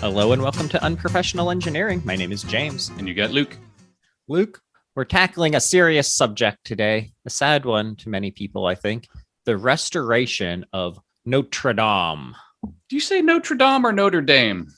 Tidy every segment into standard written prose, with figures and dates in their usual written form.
Hello and welcome to Unprofessional Engineering. My name is James. And you got Luke. Luke, we're tackling a serious subject today, a sad one to many people, I think, the restoration of Notre Dame. Do you say Notre Dame or Notre Dame?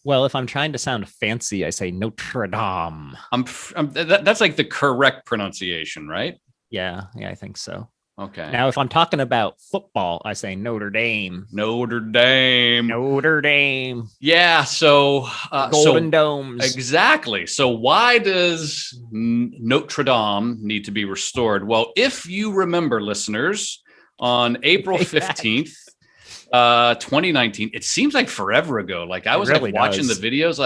Well, if I'm trying to sound fancy, I say Notre Dame. That's like the correct pronunciation, right? Yeah, I think so. Okay. Now, if I'm talking about football, I say Notre Dame. Notre Dame. Notre Dame. Yeah. So Golden Domes. Exactly. So why does Notre Dame need to be restored? Well, if you remember, listeners, on April 15th, 2019, it seems like forever ago. Like I was really watching the videos,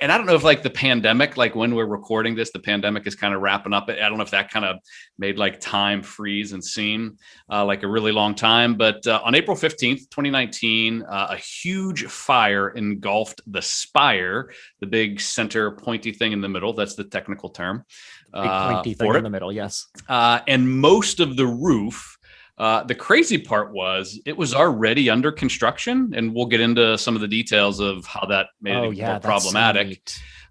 and I don't know if like the pandemic, like when we're recording this, the pandemic is kind of wrapping up. I don't know if that kind of made like time freeze and seem like a really long time. But on April 15th, 2019, a huge fire engulfed the spire, the big center pointy thing in the middle. That's the technical term. Big pointy thing in the middle, yes. And most of the roof. The crazy part was it was already under construction, and we'll get into some of the details of how that made it more problematic.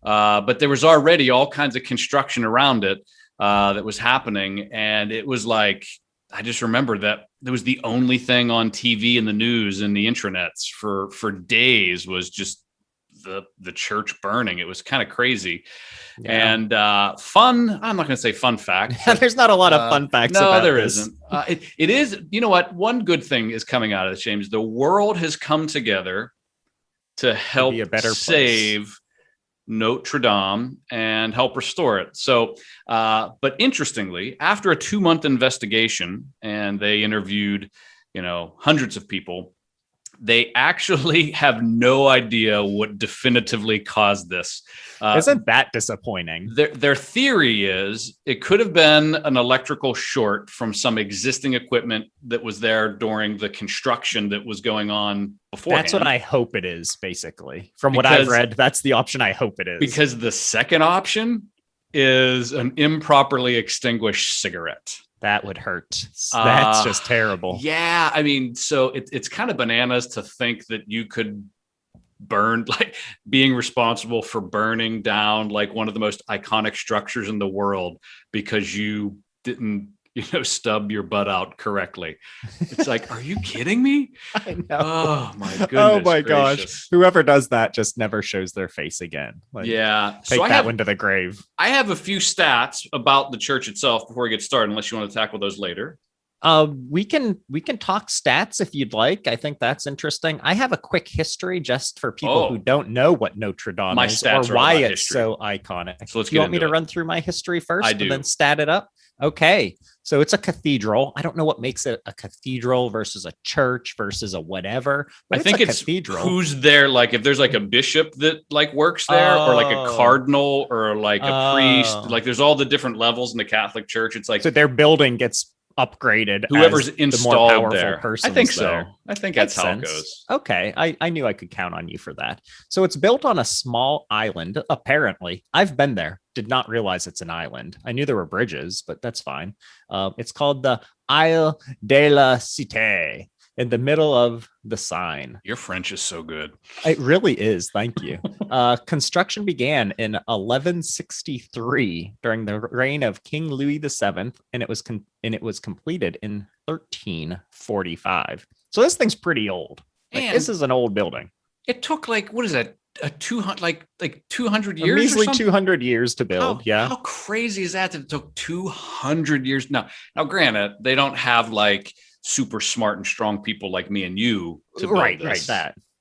But there was already all kinds of construction around it that was happening. And it was like, I just remember that there was the only thing on TV and the news and the intranets for days was just the church burning. It was kind of crazy. Yeah. And fun, I'm not going to say fun fact. There's not a lot of fun facts. No, there isn't. It is, you know what? One good thing is coming out of this, James. The world has come together to help save Notre Dame and help restore it. So, but interestingly, after a 2-month investigation, and they interviewed, hundreds of people, they actually have no idea what definitively caused this. Isn't that disappointing? Their theory is it could have been an electrical short from some existing equipment that was there during the construction that was going on beforehand. That's what I hope it is, basically. From what I've read, that's the option I hope it is. Because the second option is an improperly extinguished cigarette. That would hurt. That's just terrible. Yeah. I mean, so it's kind of bananas to think that you could burn, like being responsible for burning down like one of the most iconic structures in the world because you didn't, stub your butt out correctly. It's like, are you kidding me? I know. Oh my goodness. Oh my gosh. Whoever does that just never shows their face again. Yeah. Take that one to the grave. I have a few stats about the church itself before we get started, unless you want to tackle those later. We can talk stats if you'd like. I think that's interesting. I have a quick history just for people who don't know what Notre Dame is or why it's so iconic. So let's you want me to run through my history first and then stat it up? Okay. So it's a cathedral. I don't know what makes it a cathedral versus a church versus a whatever. I think it's cathedral. Who's there? Like if there's like a bishop that like works there or like a cardinal or like a priest, like there's all the different levels in the Catholic Church. It's like, so their building gets upgraded. Whoever's installed there. I think so. I think that's how it goes. Okay. I knew I could count on you for that. So it's built on a small island. Apparently I've been there. Did not realize it's an island. I knew there were bridges, but that's fine. It's called the Isle de la Cité in the middle of the Seine. Your French is so good. It really is. Thank you. Construction began in 1163 during the reign of King Louis VII, and it was completed in 1345. So this thing's pretty old. This is an old building. It took like, what is that? A 200 like 200 years, a measly 200 years to build. How crazy is that it took 200 years? Now granted, they don't have like super smart and strong people like me and you to build this.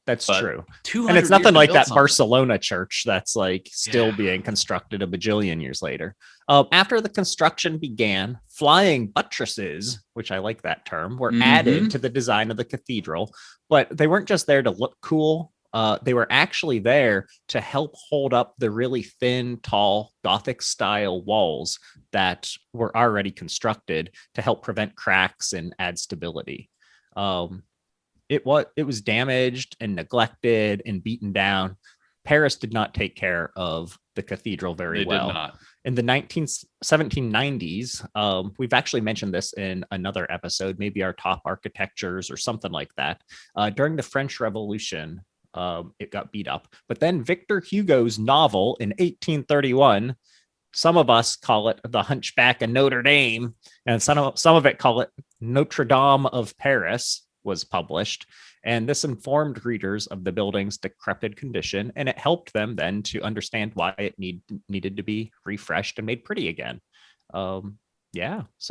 That's true. And it's nothing like that Barcelona church that's like still being constructed a bajillion years later. After the construction began, flying buttresses, which I like that term, were added to the design of the cathedral, but they weren't just there to look cool. They were actually there to help hold up the really thin, tall Gothic style walls that were already constructed to help prevent cracks and add stability. It was damaged and neglected and beaten down. Paris did not take care of the cathedral very well. Did not. In the 1790s, we've actually mentioned this in another episode, maybe our top architectures or something like that. During the French Revolution, it got beat up. But then Victor Hugo's novel in 1831, some of us call it The Hunchback of Notre Dame, and some of it call it Notre Dame of Paris, was published. And this informed readers of the building's decrepit condition, and it helped them then to understand why it needed to be refreshed and made pretty again. So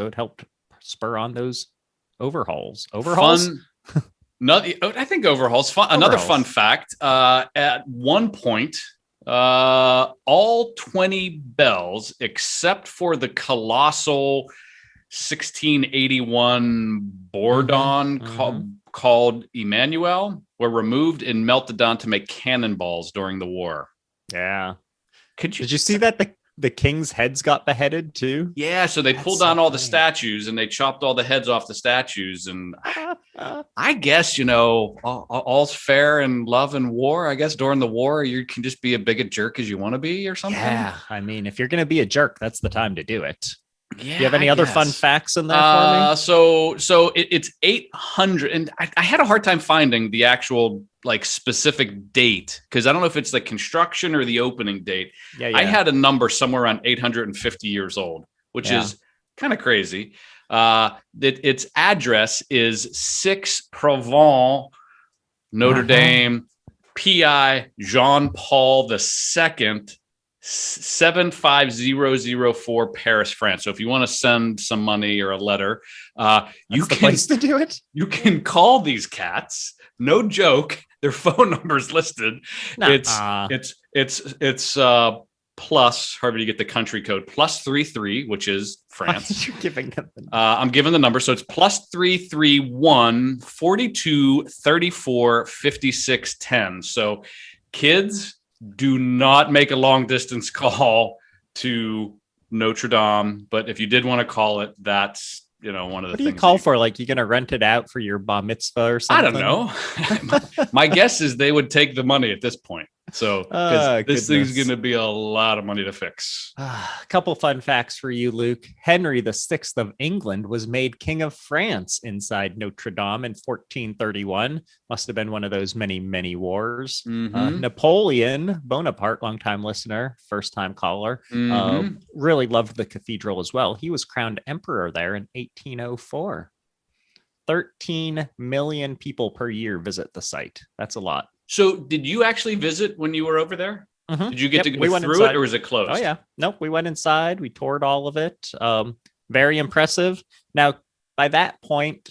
it helped spur on those overhauls. Fun. I think overhauls. Fun. Another fun fact: at one point, all 20 bells, except for the colossal 1681 Bourdon called Emmanuel, were removed and melted down to make cannonballs during the war. Yeah. Did you see that the king's heads got beheaded too? Yeah, so they pulled down all the statues and they chopped all the heads off the statues. And I guess, all's fair in love and war. I guess during the war, you can just be a big a jerk as you want to be or something. Yeah, I mean, if you're going to be a jerk, that's the time to do it. Yeah, do you have any other fun facts in there for me? So it's 800, and I had a hard time finding the actual specific date, because I don't know if it's the construction or the opening date. Yeah. I had a number somewhere around 850 years old, which is kind of crazy. Its address is 6 Provence, Notre Dame, PI Jean Paul II, 75004 Paris, France. So if you want to send some money or a letter, you can place to do it. You can call these cats. No joke. Their phone number is listed. It's plus, however you get the country code, +33, which is France. You're giving them I'm giving the number. So it's +331 42 34 56 10. So kids, do not make a long distance call to Notre Dame. But if you did want to call it, that's one of the things. What do you call for? Like, you're going to rent it out for your bar mitzvah or something? I don't know. My guess is they would take the money at this point. So this thing's going to be a lot of money to fix. A couple fun facts for you, Luke. Henry VI of England was made King of France inside Notre Dame in 1431. Must have been one of those many, many wars. Napoleon Bonaparte, longtime listener, first-time caller, really loved the cathedral as well. He was crowned emperor there in 1804. 13 million people per year visit the site. That's a lot. So did you actually visit when you were over there? Did you get to go through inside. it, or was it closed? Oh, yeah. Nope. We went inside. We toured all of it. Very impressive. Now, by that point,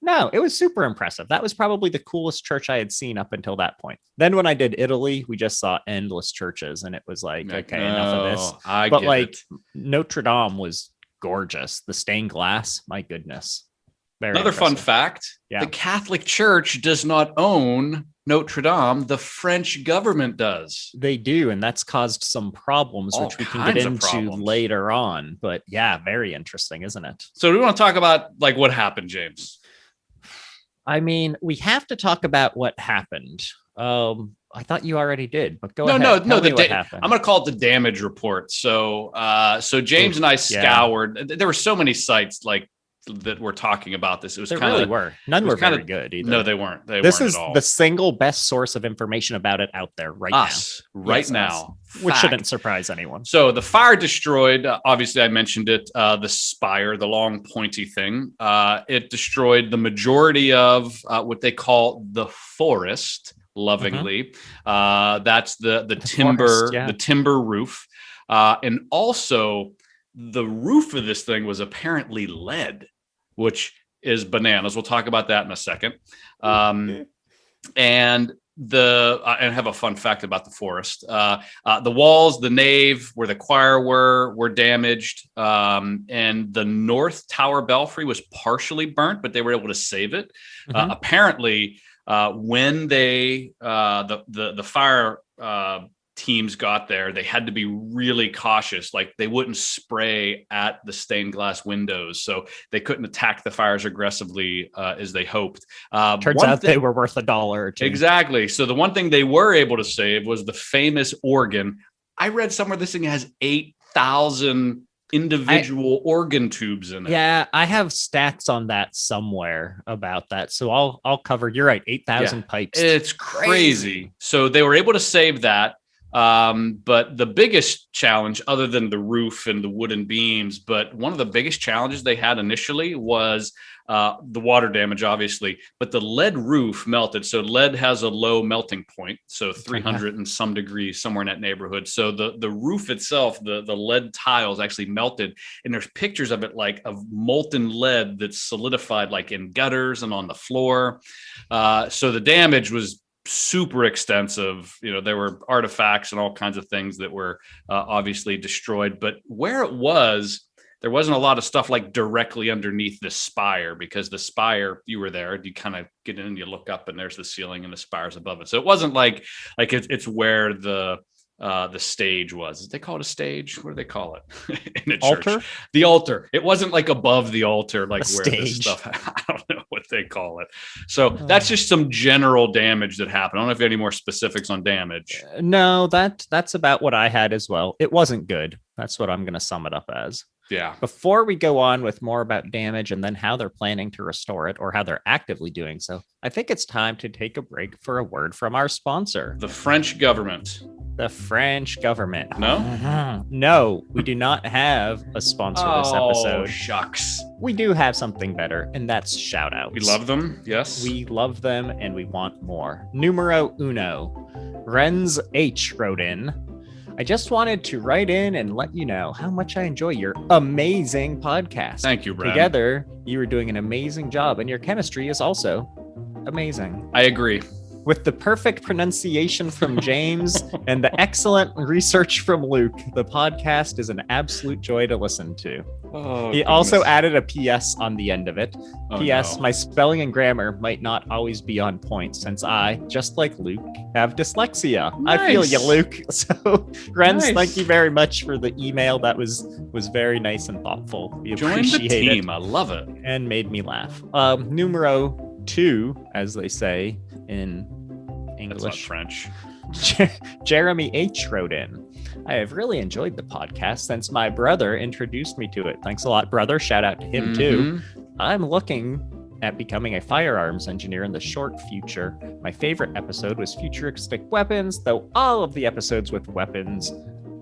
no, it was super impressive. That was probably the coolest church I had seen up until that point. Then when I did Italy, we just saw endless churches, and it was like, okay, enough of this. But Notre Dame was gorgeous. The stained glass, my goodness. Another fun fact, the Catholic Church does not own Notre Dame. The French government does. They do, and that's caused some problems, which we can get into later on. But yeah, very interesting, isn't it? So we want to talk about what happened, James. I mean, we have to talk about what happened. I thought you already did, but go ahead. No. What happened. I'm going to call it the damage report. So James and I scoured. There were so many sites that we're talking about this. It was none were very good either. No, they weren't. This is the single best source of information about it out there right now. Which shouldn't surprise anyone. So the fire destroyed, obviously I mentioned it, the spire, the long pointy thing. It destroyed the majority of what they call the forest, lovingly. That's the timber, forest, the timber roof. And also the roof of this thing was apparently lead, which is bananas. We'll talk about that in a second. And I have a fun fact about the forest. The walls, the nave where the choir were damaged. And the North Tower belfry was partially burnt, but they were able to save it. Apparently, when the fire teams got there, they had to be really cautious. Like, they wouldn't spray at the stained glass windows, so they couldn't attack the fires aggressively as they hoped. Turns out they were worth $1 or $2. Exactly. So the one thing they were able to save was the famous organ. I read somewhere this thing has 8,000 individual organ tubes in it. Yeah, I have stats on that somewhere about that. So I'll cover. You're right, 8,000 pipes. It's crazy. So they were able to save that. But the biggest challenge, other than the roof and the wooden beams, but one of the biggest challenges they had initially was the water damage, obviously, but the lead roof melted. So lead has a low melting point, so 300 and some degrees, somewhere in that neighborhood. So the roof itself, the lead tiles actually melted, and there's pictures of it, like of molten lead that's solidified, like in gutters and on the floor. So the damage was super extensive. There were artifacts and all kinds of things that were obviously destroyed, but where it was, there wasn't a lot of stuff like directly underneath the spire, because the spire, you were there, you kind of get in and you look up and there's the ceiling and the spire's above it. So it wasn't like it's where the stage was. Did they call it a stage? What do they call it in a church? Altar? The altar. It wasn't like above the altar, like A where stage. this stuff. I don't know what they call it. So that's just some general damage that happened. I don't know if you have any more specifics on damage. No, that's about what I had as well. It wasn't good. That's what I'm going to sum it up as. Yeah. Before we go on with more about damage and then how they're planning to restore it, or how they're actively doing so, I think it's time to take a break for a word from our sponsor, The French government. the French government. No? No, we do not have a sponsor this episode. Shucks. We do have something better, and that's shout outs. We love them. Yes. We love them and we want more. Numero uno. Renz H wrote in, I just wanted to write in and let you know how much I enjoy your amazing podcast. Thank you, Brad. Together, you are doing an amazing job, and your chemistry is also amazing. I agree. With the perfect pronunciation from James and the excellent research from Luke, the podcast is an absolute joy to listen to. Oh, He also added a PS on the end of it. Oh, PS, no. my spelling and grammar might not always be on point since I, just like Luke, have dyslexia. Nice. I feel you, Luke. So, Renz, Nice. thank you very much for the email. That was very nice and thoughtful. We Join the appreciate team. it I love it. and made me laugh. Numero 2, as they say in That's not English. French. Jeremy H wrote in, I have really enjoyed the podcast since my brother introduced me to it. Thanks a lot, brother. Shout out to him too. I'm looking at becoming a firearms engineer in the short future. My favorite episode was futuristic weapons, though all of the episodes with weapons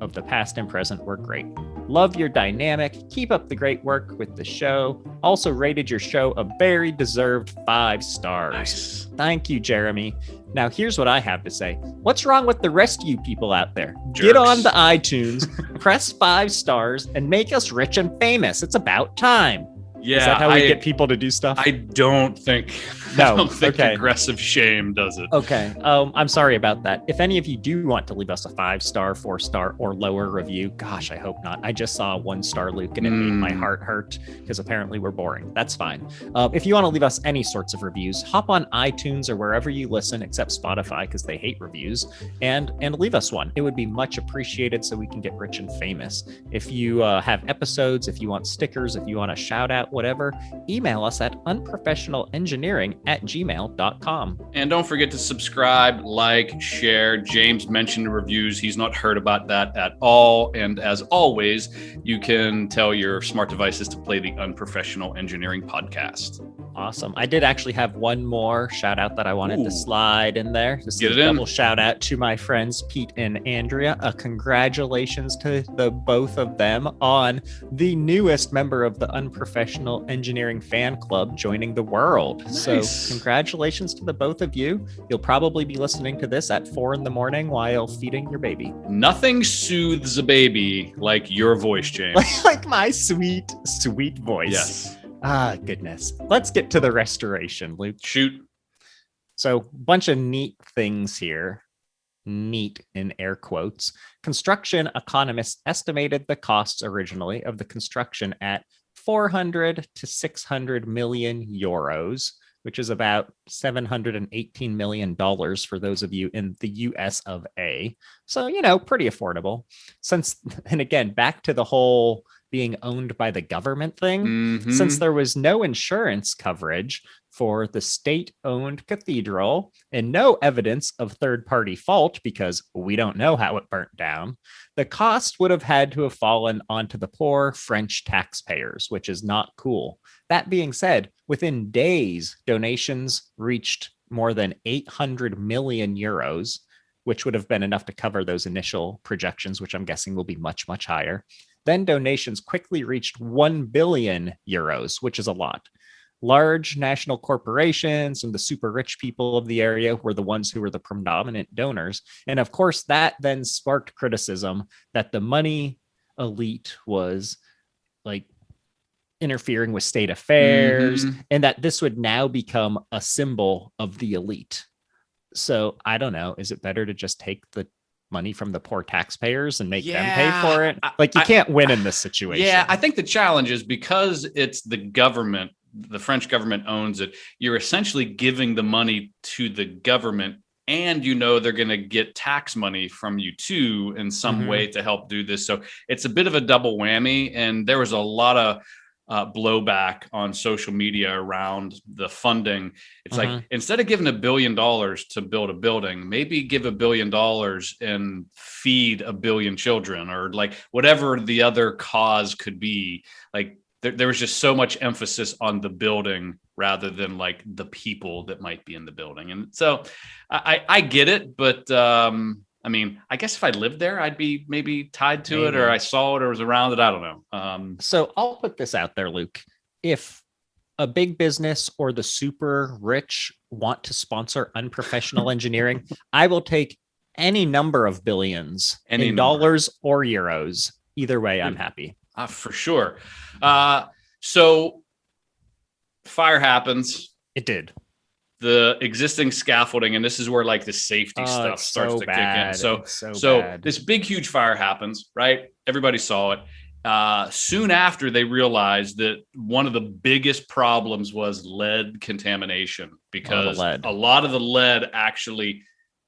of the past and present were great. Love your dynamic. Keep up the great work with the show. Also rated your show a very deserved 5 stars. Nice. Thank you, Jeremy. Now, here's what I have to say. What's wrong with the rest of you people out there? Jerks. Get on the iTunes, press 5 stars, and make us rich and famous. It's about time. Yeah. Is that how we get people to do stuff? I don't think. No, I don't think okay. aggressive shame does it. Okay. I'm sorry about that. If any of you do want to leave us a 5-star, 4-star, or lower review, gosh, I hope not. I just saw a 1-star, Luke, and it made my heart hurt because apparently we're boring. That's fine. If you want to leave us any sorts of reviews, hop on iTunes or wherever you listen, except Spotify because they hate reviews, and leave us one. It would be much appreciated so we can get rich and famous. If you have episodes, if you want stickers, if you want a shout out, whatever, email us at unprofessionalengineering@gmail.com. And don't forget to subscribe, like, share. James mentioned reviews. He's not heard about that at all. And as always, you can tell your smart devices to play the Unprofessional Engineering podcast. Awesome. I did actually have one more shout out that I wanted to slide in there. This Get is it a in. double shout out to my friends Pete and Andrea. Congratulations to the both of them on the newest member of the Unprofessional Engineering fan club joining the world. Nice. So congratulations to the both of you. You'll probably be listening to this at 4 a.m. while feeding your baby. Nothing soothes a baby like your voice, James. Like my sweet, sweet voice. Yes. Ah, goodness. Let's get to the restoration, Luke. Shoot. So, bunch of neat things here. Neat in air quotes. Construction economists estimated the costs originally of the construction at 400 to 600 million euros, which is about $718 million for those of you in the US of A. So, pretty affordable. And again, back to the whole being owned by the government thing, Mm-hmm. since there was no insurance coverage for the state-owned cathedral and no evidence of third-party fault because we don't know how it burnt down, the cost would have had to have fallen onto the poor French taxpayers, which is not cool. That being said, within days, donations reached more than 800 million euros, which would have been enough to cover those initial projections, which I'm guessing will be much, much higher. Then donations quickly reached 1 billion euros, which is a lot. Large national corporations and the super rich people of the area were the ones who were the predominant donors. And of course, that then sparked criticism that the money elite was like interfering with state affairs, and that this would now become a symbol of the elite. So I don't know. Is it better to just take the money from the poor taxpayers and make them pay for it? Like, you can't win in this situation. Yeah, I think the challenge is because it's the government, the French government owns it, you're essentially giving the money to the government, and they're going to get tax money from you too in some way to help do this. So it's a bit of a double whammy. And there was a lot of blowback on social media around the funding. It's like, instead of giving $1 billion to build a building, maybe give $1 billion and feed 1 billion children, or like whatever the other cause could be. Like there was just so much emphasis on the building rather than like the people that might be in the building. And so I get it, but I mean, I guess if I lived there, I'd be maybe tied to it, or I saw it or was around it. I don't know. So I'll put this out there, Luke. If a big business or the super rich want to sponsor unprofessional engineering, I will take any number of billions in dollars or euros. Either way, I'm happy. For sure. So fire happens. It did. The existing scaffolding, and this is where like the safety stuff starts to kick in. So this big, huge fire happens, right? Everybody saw it. Soon after, they realized that one of the biggest problems was lead contamination, because a lot of the lead actually,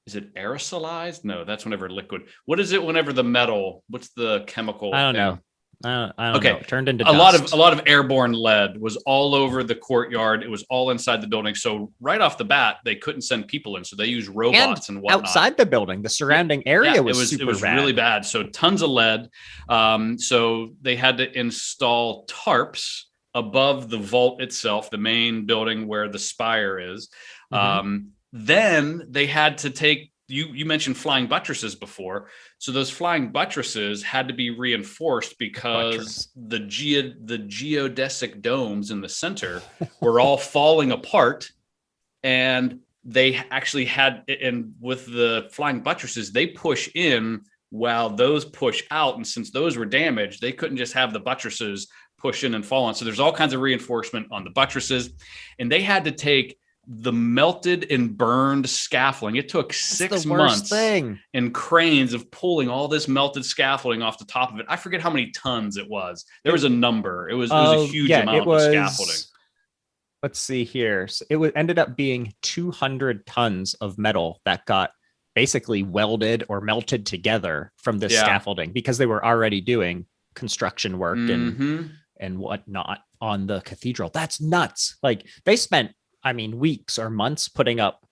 is it aerosolized? No, that's whenever liquid. What is it whenever the metal, what's the chemical? I don't know. I don't know. It turned into a lot of airborne lead was all over the courtyard. It was all inside the building. So right off the bat, they couldn't send people in. So they used robots and whatnot. Outside the building, the surrounding area was super bad. It was really bad. So tons of lead. So they had to install tarps above the vault itself, the main building where the spire is. Then they had to take, you mentioned flying buttresses before. So those flying buttresses had to be reinforced because the geodesic domes in the center were all falling apart. And they actually had, and with the flying buttresses, they push in while those push out. And since those were damaged, they couldn't just have the buttresses push in and fall on. So there's all kinds of reinforcement on the buttresses. And they had to take the melted and burned scaffolding. It took 6 months and cranes of pulling all this melted scaffolding off the top of it. I forget how many tons it was. There was a number. It was a huge amount of scaffolding. Let's see here. So it ended up being 200 tons of metal that got basically welded or melted together from this scaffolding, because they were already doing construction work and whatnot on the cathedral. That's nuts. Like, they spent, weeks or months putting up,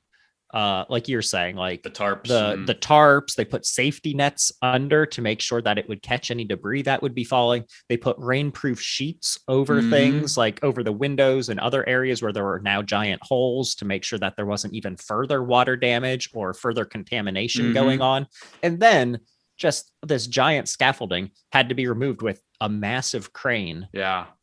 like you're saying, like the tarps. The tarps. They put safety nets under to make sure that it would catch any debris that would be falling. They put rainproof sheets over things, like over the windows and other areas where there were now giant holes, to make sure that there wasn't even further water damage or further contamination going on. And then just this giant scaffolding had to be removed with a massive crane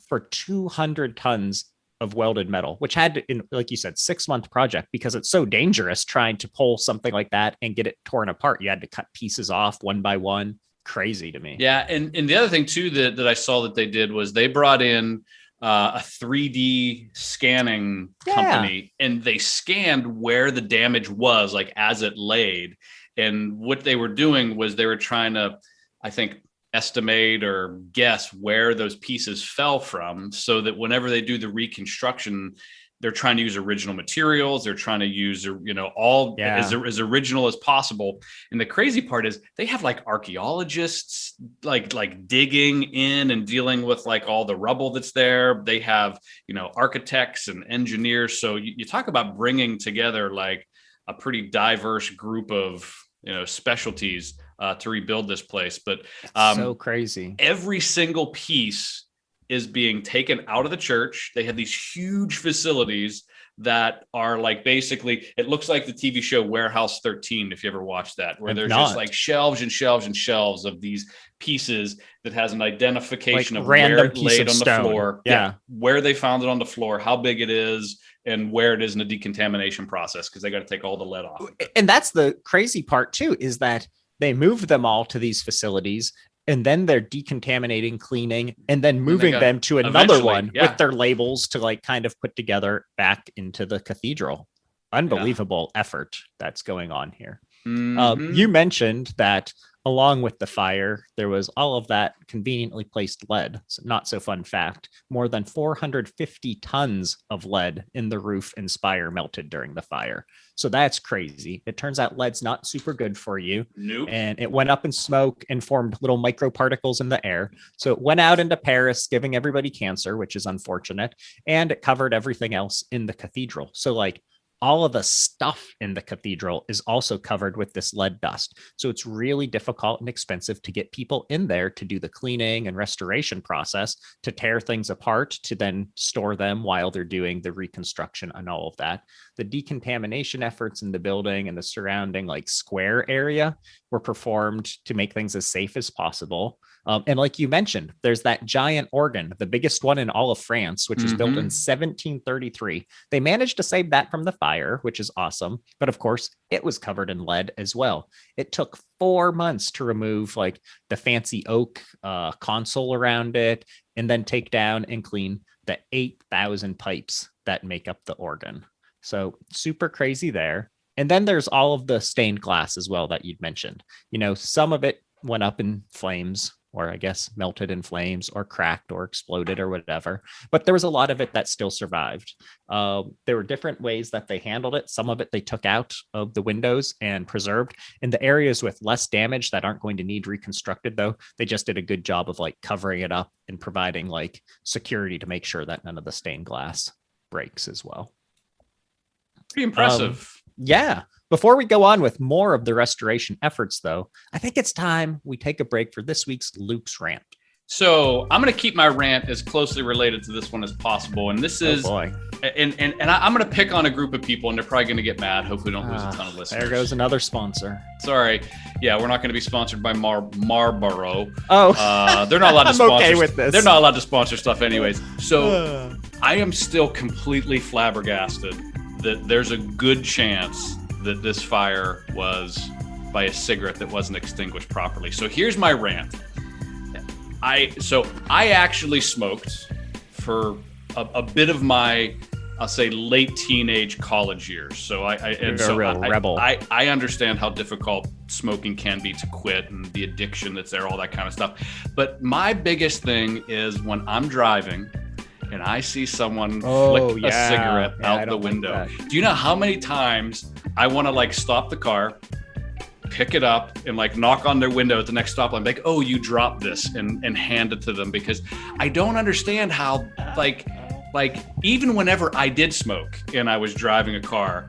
for 200 tons of welded metal, which had to, like you said, 6-month project, because it's so dangerous trying to pull something like that and get it torn apart. You had to cut pieces off one by one. Crazy to me. Yeah. And the other thing too, that I saw that they did was they brought in a 3D scanning company, and they scanned where the damage was, like as it laid. And what they were doing was they were trying to, I think, estimate or guess where those pieces fell from, so that whenever they do the reconstruction, they're trying to use original materials. They're trying to use, all as original as possible. And the crazy part is they have like archaeologists like digging in and dealing with like all the rubble that's there. They have, architects and engineers. So you talk about bringing together like a pretty diverse group of, specialties to rebuild this place. But so crazy. Every single piece is being taken out of the church. They have these huge facilities that are like, basically, it looks like the TV show Warehouse 13, if you ever watched that, where there's just like shelves and shelves and shelves of these pieces that has an identification like of where it laid on the stone. floor, where they found it on the floor, how big it is, and where it is in the decontamination process, because they got to take all the lead off. And that's the crazy part too, is that they moved them all to these facilities, and then they're decontaminating, cleaning, and then moving them to another one with their labels to like kind of put together back into the cathedral. Unbelievable effort that's going on here. Mm-hmm. You mentioned that along with the fire, there was all of that conveniently placed lead. So not so fun fact, more than 450 tons of lead in the roof and spire melted during the fire. So that's crazy. It turns out lead's not super good for you. Nope. And it went up in smoke and formed little microparticles in the air. So it went out into Paris, giving everybody cancer, which is unfortunate. And it covered everything else in the cathedral. So like, all of the stuff in the cathedral is also covered with this lead dust. So it's really difficult and expensive to get people in there to do the cleaning and restoration process, to tear things apart, to then store them while they're doing the reconstruction and all of that. The decontamination efforts in the building and the surrounding like square area were performed to make things as safe as possible. And like you mentioned, there's that giant organ, the biggest one in all of France, which was built in 1733. They managed to save that from the fire, which is awesome. But of course, it was covered in lead as well. It took 4 months to remove like the fancy oak console around it, and then take down and clean the 8,000 pipes that make up the organ. So super crazy there. And then there's all of the stained glass as well that you'd mentioned. Some of it went up in flames, or I guess melted in flames, or cracked or exploded or whatever. But there was a lot of it that still survived. There were different ways that they handled it. Some of it they took out of the windows and preserved. In the areas with less damage that aren't going to need reconstructed, though, they just did a good job of like covering it up and providing like security to make sure that none of the stained glass breaks as well. Pretty impressive. Yeah. Before we go on with more of the restoration efforts, though, I think it's time we take a break for this week's Luke's rant. So I'm going to keep my rant as closely related to this one as possible. And this is, and I'm going to pick on a group of people, and they're probably going to get mad. Hopefully don't lose a ton of listeners. There goes another sponsor. Sorry. Yeah, we're not going to be sponsored by Marlboro. Oh, they're not allowed to sponsor. Okay with this. They're not allowed to sponsor stuff anyways. So I am still completely flabbergasted that there's a good chance that this fire was by a cigarette that wasn't extinguished properly. So here's my rant. I actually smoked for a bit of my, I'll say, late teenage college years. So I rebel. I understand how difficult smoking can be to quit, and the addiction that's there, all that kind of stuff. But my biggest thing is when I'm driving and I see someone flick a cigarette out the window. Do you know how many times I want to like stop the car, pick it up, and like knock on their window at the next stoplight, like, oh, you dropped this, and hand it to them? Because I don't understand how like even whenever I did smoke and I was driving a car,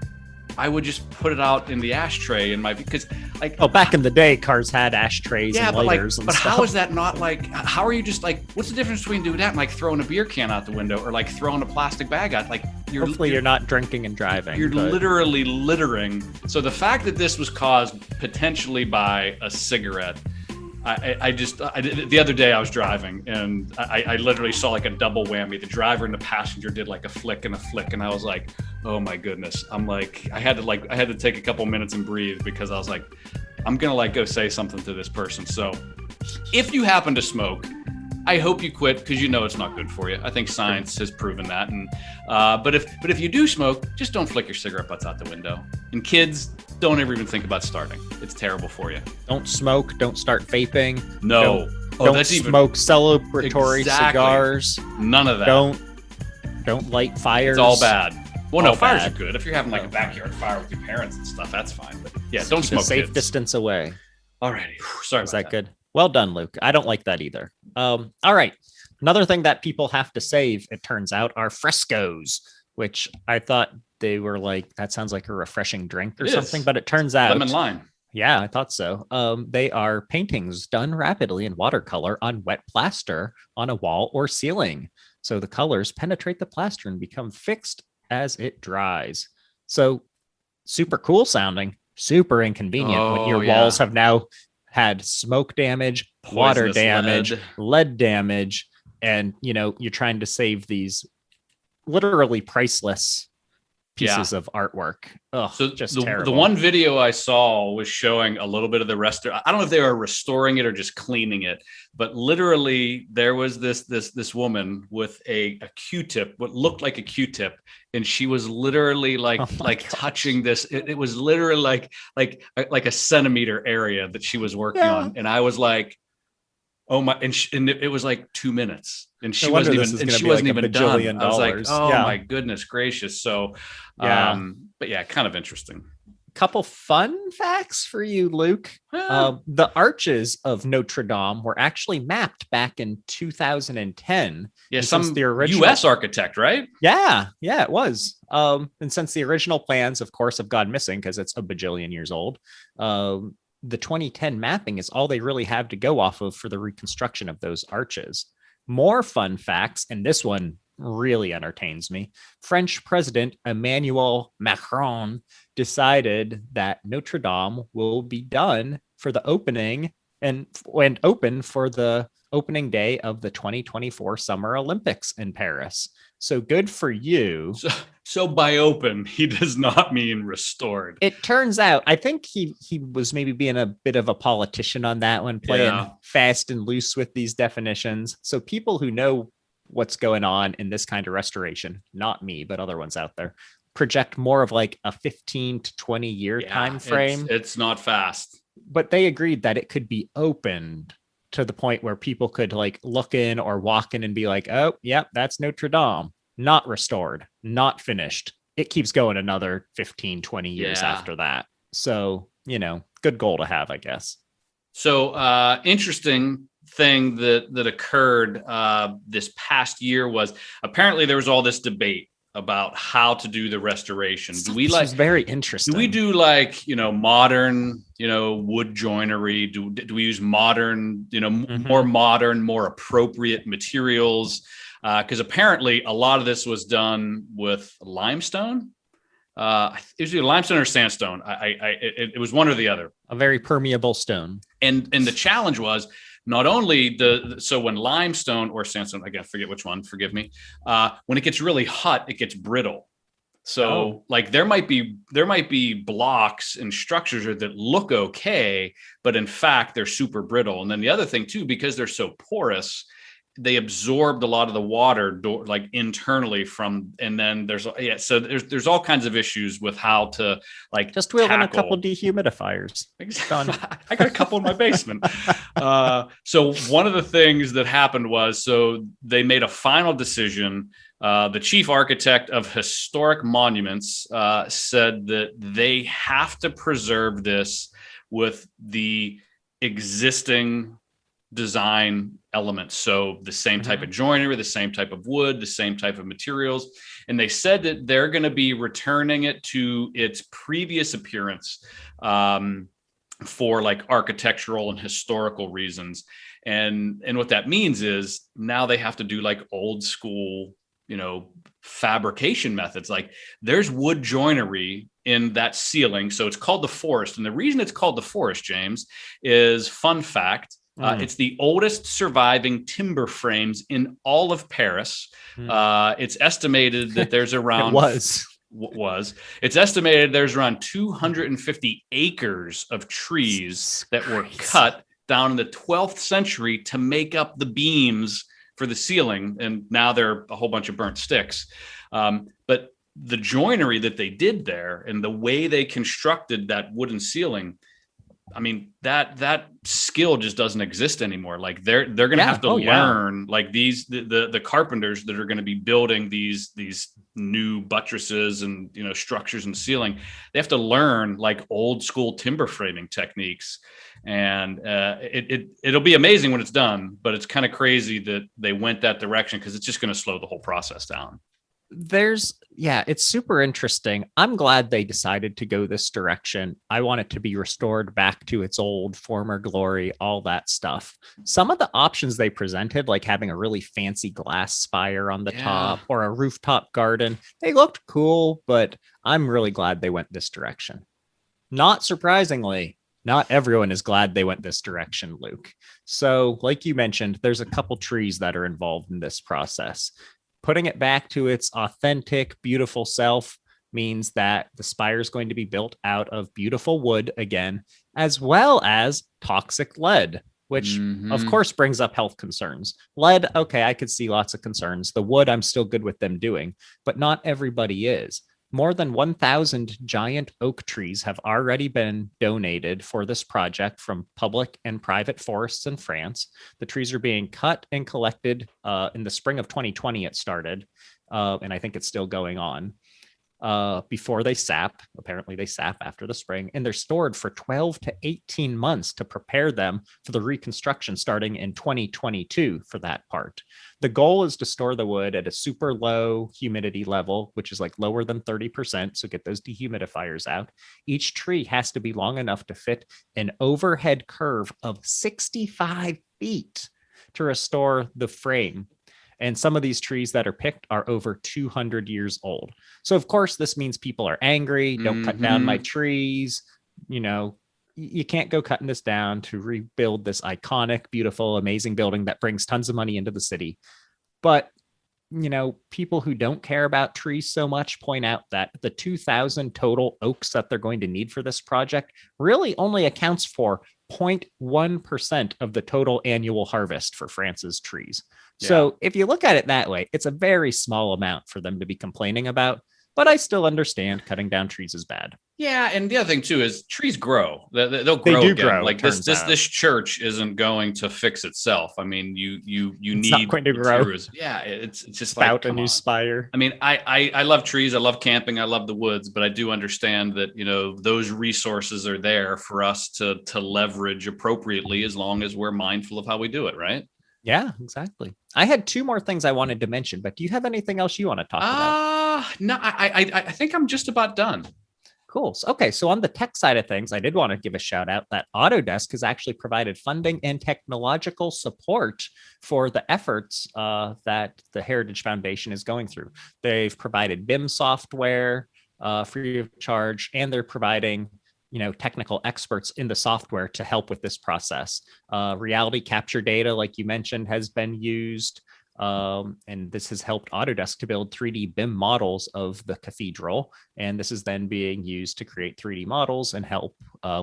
I would just put it out in the ashtray in my, because like, back in the day, cars had ashtrays and lighters and stuff. But how is that not like, how are you just like, what's the difference between doing that and like throwing a beer can out the window, or like throwing a plastic bag out? Like, you're not drinking and driving. You're literally littering. So the fact that this was caused potentially by a cigarette, the other day I was driving, and I literally saw like a double whammy. The driver and the passenger did like a flick and a flick, and I was like, oh my goodness. I'm like, I had to take a couple minutes and breathe, because I was like, I'm gonna like go say something to this person. So if you happen to smoke, I hope you quit, because you know it's not good for you. I think science has proven that. And but if you do smoke, just don't flick your cigarette butts out the window. And kids, don't ever even think about starting. It's terrible for you. Don't smoke. Don't start vaping. No. Don't smoke celebratory cigars. None of that. Don't light fires. It's all bad. Well, no, all fires bad. are good. If you're having like a backyard fire with your parents and stuff, that's fine. But yeah, don't Keep a smoke, safe kids. distance away. Alrighty. Sorry Is about that good? Well done, Luke. I don't like that either. All right. Another thing that people have to save, it turns out, are frescoes, which I thought they were like, that sounds like a refreshing drink or It something, is. but it turns out Lemon lime. yeah, I thought so. They are paintings done rapidly in watercolor on wet plaster on a wall or ceiling. So the colors penetrate the plaster and become fixed as it dries. So super cool sounding, super inconvenient when your walls have now had smoke damage, water Poisonous damage, lead. lead damage, and you're trying to save these literally priceless pieces of artwork. Oh, so just the terrible. one video I saw was showing a little bit of the rest. I don't know if they were restoring it or just cleaning it, but literally there was this woman with a Q-tip, what looked like a Q-tip, and she was literally like touching this. It was literally like a centimeter area that she was working on, and I was like, oh my! And it was like 2 minutes, and she wasn't even done. I was like, oh my goodness gracious! So, but yeah, kind of interesting. Couple fun facts for you, Luke. The arches of Notre Dame were actually mapped back in 2010. Yeah, some the original U.S. architect, right? Yeah, it was. And since the original plans, of course, have gone missing because it's a bajillion years old, the 2010 mapping is all they really have to go off of for the reconstruction of those arches. More fun facts, and this one really entertains me. French President Emmanuel Macron decided that Notre Dame will be done for the opening and open for the opening day of the 2024 Summer Olympics in Paris. So good for you. So by open, he does not mean restored. It turns out, I think he was maybe being a bit of a politician on that one, playing fast and loose with these definitions. So people who know what's going on in this kind of restoration, not me, but other ones out there, project more of like a 15 to 20 year time frame. It's not fast. But they agreed that it could be opened to the point where people could like look in or walk in and be like, oh, yeah, that's Notre Dame. Not restored, not finished. It keeps going another 15, 20 years after that. So, good goal to have, I guess. So interesting thing that occurred this past year was apparently there was all this debate about how to do the restoration. Do we like very interesting? Do we do like, modern, wood joinery? Do we use modern, more modern, more appropriate materials? Because apparently a lot of this was done with limestone. It was either limestone or sandstone. It was one or the other. A very permeable stone. And the challenge was not only so when limestone or sandstone, again, forget which one, forgive me. When it gets really hot, it gets brittle. So like there might be blocks and structures that look okay, but in fact they're super brittle. And then the other thing too, because they're so porous, they absorbed a lot of the water like internally from, and then there's all kinds of issues with how to like just wheel in a couple dehumidifiers. I got a couple in my basement. So one of the things that happened was, so they made a final decision. The chief architect of historic monuments said that they have to preserve this with the existing design elements. So the same type of joinery, the same type of wood, the same type of materials. And they said that they're going to be returning it to its previous appearance for like architectural and historical reasons. And what that means is now they have to do like old school, fabrication methods. Like there's wood joinery in that ceiling. So it's called the forest. And the reason it's called the forest, James, is fun fact. It's the oldest surviving timber frames in all of Paris. It's estimated that there's around it's estimated there's around 250 acres of trees that were cut down in the 12th century to make up the beams for the ceiling, and now they're a whole bunch of burnt sticks. But the joinery that they did there and the way they constructed that wooden ceiling, I mean, that skill just doesn't exist anymore. Like they're going to have to learn like the carpenters that are going to be building these new buttresses and, you know, structures and ceiling. They have to learn like old school timber framing techniques. And it'll be amazing when it's done, but it's kind of crazy that they went that direction, because it's just going to slow the whole process down. It's super interesting. I'm glad they decided to go this direction. I want it to be restored back to its old former glory, all that stuff. Some of the options they presented, like having a really fancy glass spire on the top or a rooftop garden, they looked cool, but I'm really glad they went this direction. Not surprisingly, not everyone is glad they went this direction, Luke. So, like you mentioned, there's a couple trees that are involved in this process. Putting it back to its authentic, beautiful self means that the spire is going to be built out of beautiful wood again, as well as toxic lead, which of course brings up health concerns. Lead, okay, I could see lots of concerns. The wood, I'm still good with them doing, but not everybody is. More than 1,000 giant oak trees have already been donated for this project from public and private forests in France. The trees are being cut and collected in the spring of 2020. It started, and I think it's still going on. Before they sap. Apparently they sap after the spring, and they're stored for 12 to 18 months to prepare them for the reconstruction starting in 2022 for that part. The goal is to store the wood at a super low humidity level, which is like lower than 30%. So get those dehumidifiers out. Each tree has to be long enough to fit an overhead curve of 65 feet to restore the frame. And some of these trees that are picked are over 200 years old. So, of course, this means people are angry. Don't cut down my trees. You know, you can't go cutting this down to rebuild this iconic, beautiful, amazing building that brings tons of money into the city. But, you know, people who don't care about trees so much point out that the 2,000 total oaks that they're going to need for this project really only accounts for 0.1% of the total annual harvest for France's trees. So if you look at it that way, it's a very small amount for them to be complaining about, but I still understand cutting down trees is bad. Yeah, and the other thing too is trees grow. They'll grow. They do again. Grow. Like this church isn't going to fix itself. I mean, you need not going to materials. Grow. Yeah, it's just spout a new spire. I mean, I love trees. I love camping. I love the woods, but I do understand that, you know, those resources are there for us to leverage appropriately, as long as we're mindful of how we do it. Right. Yeah, exactly. I had two more things I wanted to mention, but do you have anything else you want to talk about? No, I think I'm just about done. Cool. Okay, so on the tech side of things, I did want to give a shout out that Autodesk has actually provided funding and technological support for the efforts that the Heritage Foundation is going through. They've provided BIM software free of charge, and they're providing, you know, technical experts in the software to help with this process. Reality capture data, like you mentioned, has been used. And this has helped Autodesk to build 3D BIM models of the cathedral. And this is then being used to create 3D models and help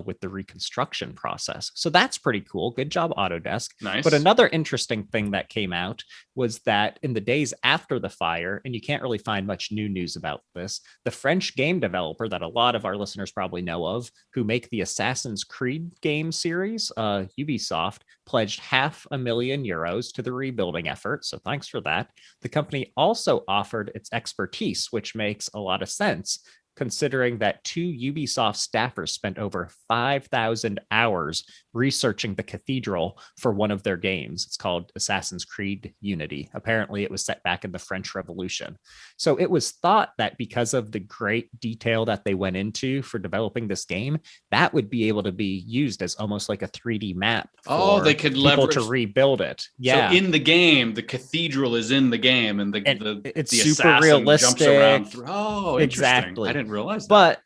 with the reconstruction process. So that's pretty cool. Good job, Autodesk. Nice. But another interesting thing that came out was that in the days after the fire, and you can't really find much new news about this, the French game developer that a lot of our listeners probably know of, who make the Assassin's Creed game series, Ubisoft, pledged €500,000 to the rebuilding effort. So thanks for that. The company also offered its expertise, which makes a lot of sense, considering that two Ubisoft staffers spent over 5,000 hours researching the cathedral for one of their games. It's called Assassin's Creed Unity. Apparently, it was set back in the French Revolution. So it was thought that because of the great detail that they went into for developing this game, that would be able to be used as almost like a 3D map. They could people leverage to rebuild it. Yeah. So in the game, the cathedral is in the game, and it's the super realistic. Jumps around through. Oh, exactly. I didn't realize that. But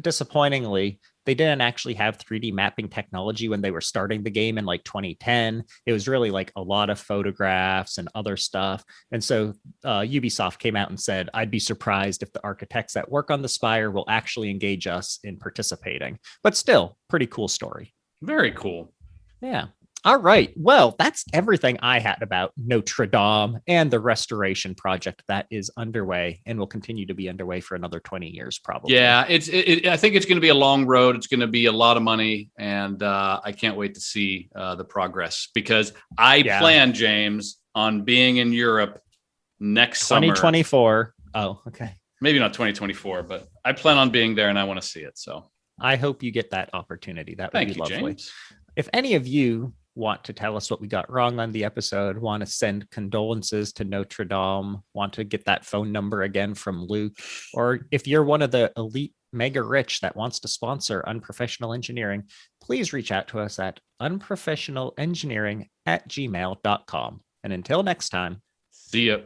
disappointingly, they didn't actually have 3D mapping technology when they were starting the game in like 2010. It was really like a lot of photographs and other stuff. And so Ubisoft came out and said, I'd be surprised if the architects that work on the spire will actually engage us in participating. But still, pretty cool story. Very cool. Yeah. All right. Well, that's everything I had about Notre Dame and the restoration project that is underway and will continue to be underway for another 20 years, probably. Yeah, I think it's going to be a long road. It's going to be a lot of money, and I can't wait to see the progress, because I plan, James, on being in Europe next 2024. Oh, okay. Maybe not 2024, but I plan on being there, and I want to see it. So I hope you get that opportunity. That would be lovely. James. If any of you want to tell us what we got wrong on the episode, want to send condolences to Notre Dame, want to get that phone number again from Luke, or if you're one of the elite mega rich that wants to sponsor Unprofessional Engineering, please reach out to us at unprofessionalengineering@gmail.com. And until next time, see ya.